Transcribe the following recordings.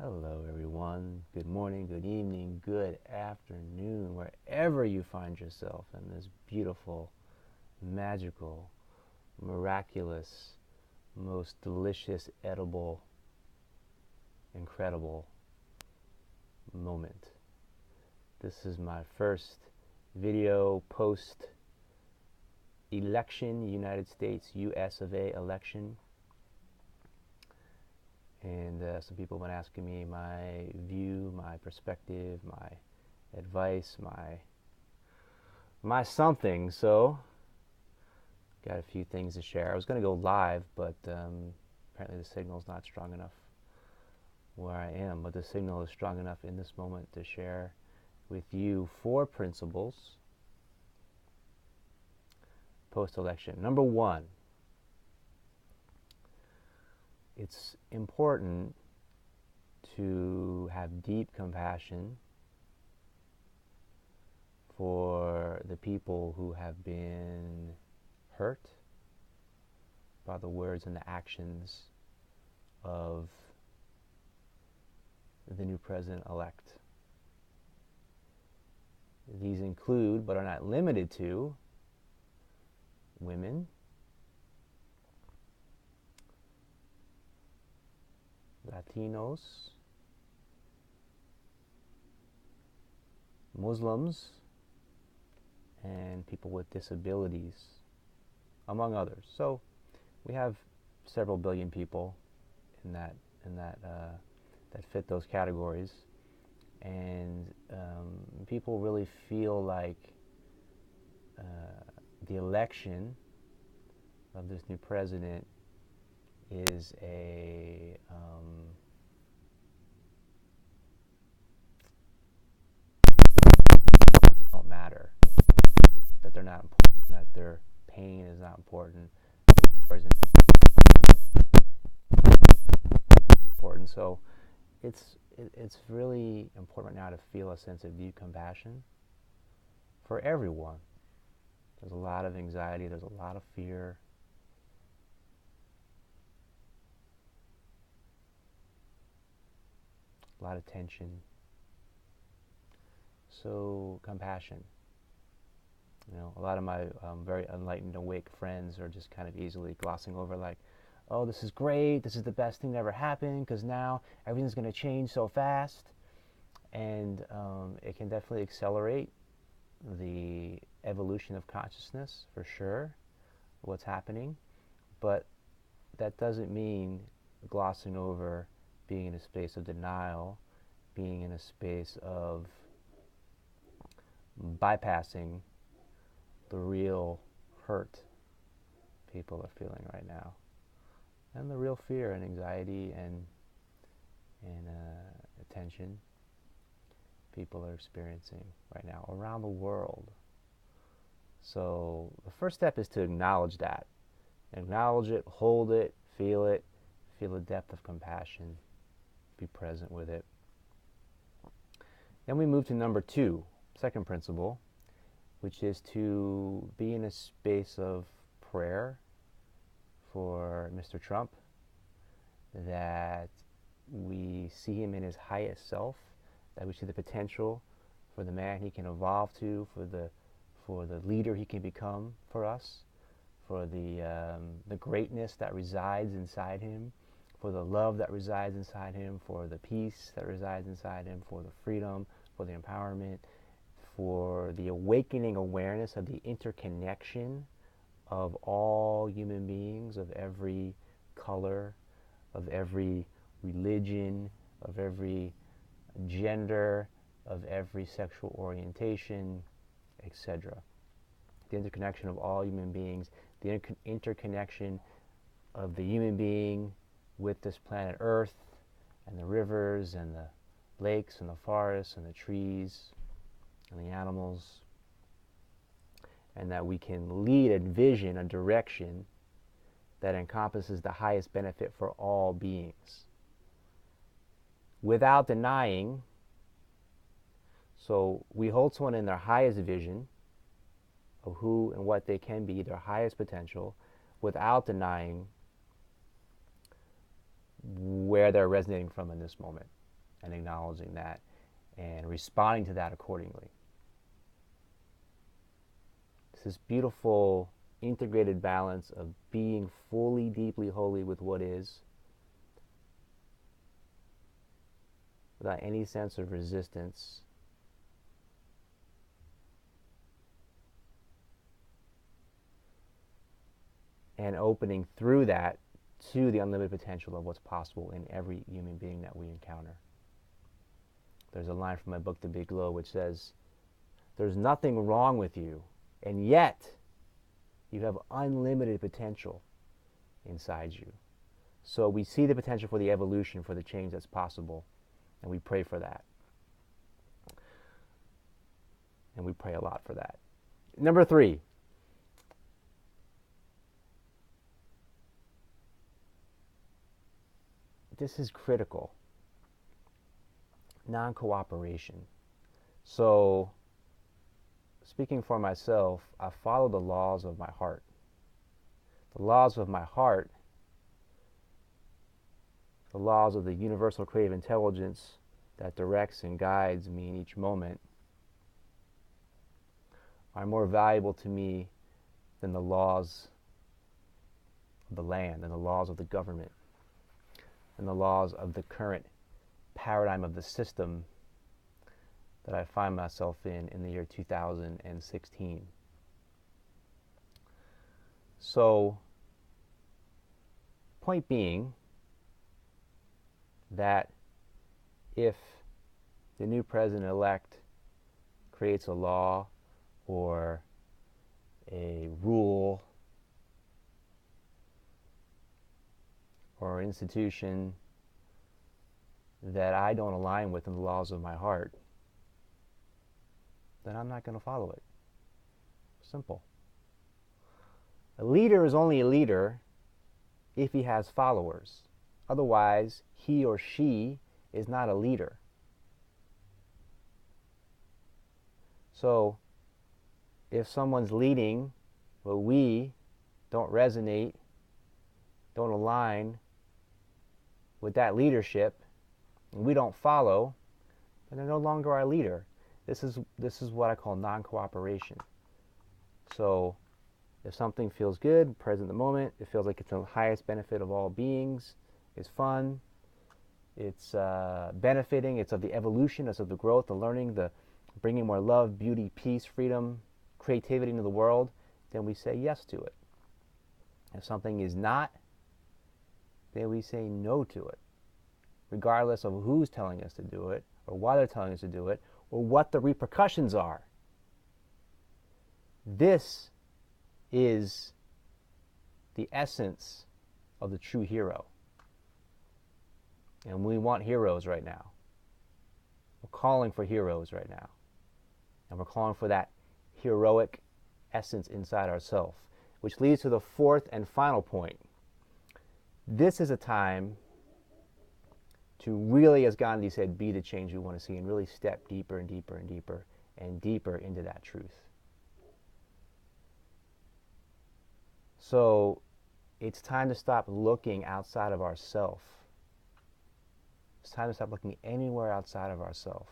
Hello, everyone. Good morning, good evening, good afternoon, wherever you find yourself in this beautiful, magical, miraculous, most delicious, edible, incredible moment. This is my first video post election, United States, US of A election. And some people have been asking me my view, my perspective, my advice, my something. So, got a few things to share. I was going to go live, but apparently the signal's not strong enough where I am. But the signal is strong enough in this moment to share with you 4 principles post-election. Number 1, it's important to have deep compassion for the people who have been hurt by the words and the actions of the new president-elect. These include, but are not limited to, women, Latinos, Muslims, and people with disabilities, among others. So we have several billion people that fit those categories, and people really feel like the election of this new president is don't matter, that they're not important, that their pain is not important, or is important. So it's really important right now to feel a sense of deep compassion for everyone. There's a lot of anxiety, there's a lot of fear. A lot of tension. So compassion. You know, a lot of my very enlightened, awake friends are just kind of easily glossing over, like, oh, this is great, this is the best thing that ever happened, because now everything's going to change so fast. And it can definitely accelerate the evolution of consciousness, for sure, what's happening. But that doesn't mean glossing over being in a space of denial, being in a space of bypassing the real hurt people are feeling right now, and the real fear and anxiety and tension people are experiencing right now around the world. So the first step is to acknowledge that. Acknowledge it, hold it, feel the depth of compassion, be present with it. Then we move to number 2, second principle, which is to be in a space of prayer for Mr. Trump, that we see him in his highest self, that we see the potential for the man he can evolve to, for the leader he can become for us, for the greatness that resides inside him, for the love that resides inside him, for the peace that resides inside him, for the freedom, for the empowerment, for the awakening awareness of the interconnection of all human beings, of every color, of every religion, of every gender, of every sexual orientation, etc. The interconnection of all human beings, the interconnection of the human being with this planet Earth, and the rivers, and the lakes, and the forests, and the trees, and the animals, and that we can lead a vision, a direction that encompasses the highest benefit for all beings, without denying. So we hold someone in their highest vision of who and what they can be, their highest potential, without denying where they're resonating from in this moment. and acknowledging that and responding to that accordingly. It's this beautiful integrated balance of being fully, deeply holy with what is, without any sense of resistance, and opening through that to the unlimited potential of what's possible in every human being that we encounter. There's a line from my book, The Big Glow, which says, "There's nothing wrong with you, and yet you have unlimited potential inside you." So we see the potential for the evolution, for the change that's possible, and we pray for that. And we pray a lot for that. Number 3. This is critical. Non-cooperation. So, speaking for myself, I follow the laws of my heart. The laws of my heart, the laws of the universal creative intelligence that directs and guides me in each moment, are more valuable to me than the laws of the land, and the laws of the government, and the laws of the current paradigm of the system that I find myself in the year 2016. So, point being that if the new president-elect creates a law or a rule or institution that I don't align with in the laws of my heart, then I'm not going to follow it. Simple. A leader is only a leader if he has followers. Otherwise, he or she is not a leader. So, if someone's leading, but we don't resonate, don't align with that leadership, and we don't follow, then they're no longer our leader. This is what I call non-cooperation. So if something feels good, present in the moment, it feels like it's the highest benefit of all beings, it's fun, it's benefiting, it's of the evolution, it's of the growth, the learning, the bringing more love, beauty, peace, freedom, creativity into the world, then we say yes to it. If something is not, then we say no to it, regardless of who's telling us to do it, or why they're telling us to do it, or what the repercussions are. This is the essence of the true hero. And we want heroes right now. We're calling for heroes right now. And we're calling for that heroic essence inside ourselves, which leads to the fourth and final point. This is a time to really, as Gandhi said, be the change we want to see, and really step deeper and deeper and deeper and deeper into that truth. So it's time to stop looking outside of ourselves. It's time to stop looking anywhere outside of ourselves.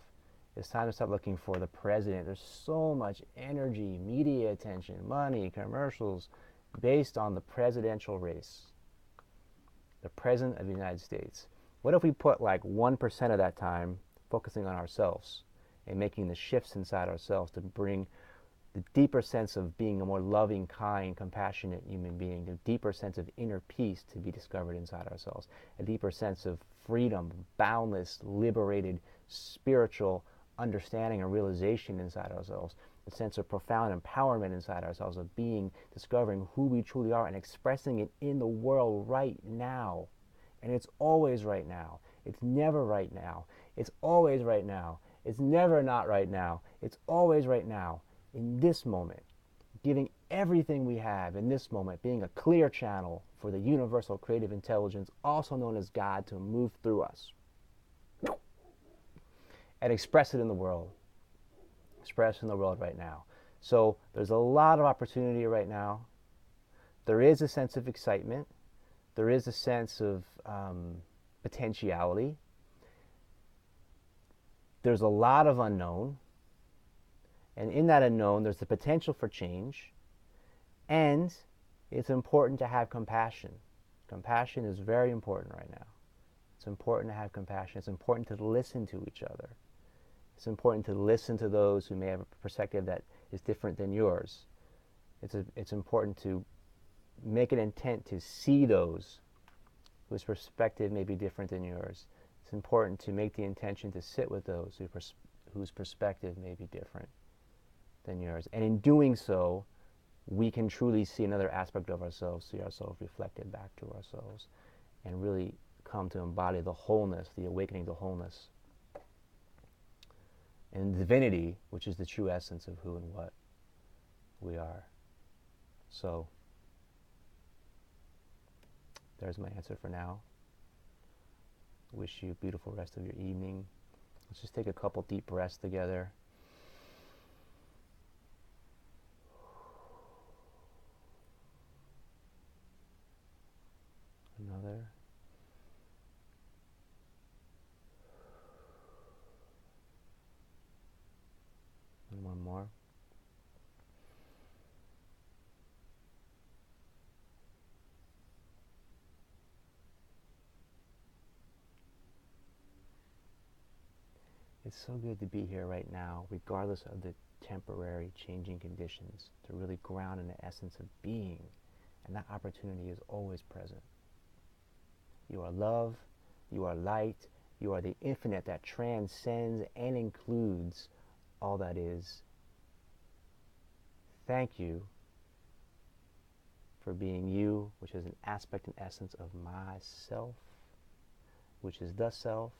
It's time to stop looking for the president. There's so much energy, media attention, money, commercials based on the presidential race, the President of the United States. What if we put like 1% of that time focusing on ourselves and making the shifts inside ourselves to bring the deeper sense of being a more loving, kind, compassionate human being, the deeper sense of inner peace to be discovered inside ourselves, a deeper sense of freedom, boundless, liberated, spiritual understanding and realization inside ourselves, a sense of profound empowerment inside ourselves, of being, discovering who we truly are and expressing it in the world right now. And it's always right now. It's never right now. It's always right now. It's never not right now. It's always right now, in this moment, giving everything we have in this moment, being a clear channel for the universal creative intelligence, also known as God, to move through us and express it in the world. Express in the world right now. So there's a lot of opportunity right now. There is a sense of excitement. There is a sense of potentiality. there's a lot of unknown, and in that unknown, there's the potential for change, and it's important to have compassion. Compassion is very important right now. It's important to have compassion. It's important to listen to each other. It's important to listen to those who may have a perspective that is different than yours. It's important to make an intent to see those whose perspective may be different than yours. It's important to make the intention to sit with those whose perspective may be different than yours. And in doing so, we can truly see another aspect of ourselves, see ourselves reflected back to ourselves, and really come to embody the wholeness, the awakening to wholeness, and divinity, which is the true essence of who and what we are. So, there's my answer for now. Wish you a beautiful rest of your evening. Let's just take a couple deep breaths together. Another. And one more. It's so good to be here right now, regardless of the temporary changing conditions, to really ground in the essence of being. And that opportunity is always present. You are love, you are light, you are the infinite that transcends and includes all that is. Thank you for being you, which is an aspect and essence of myself, which is the self,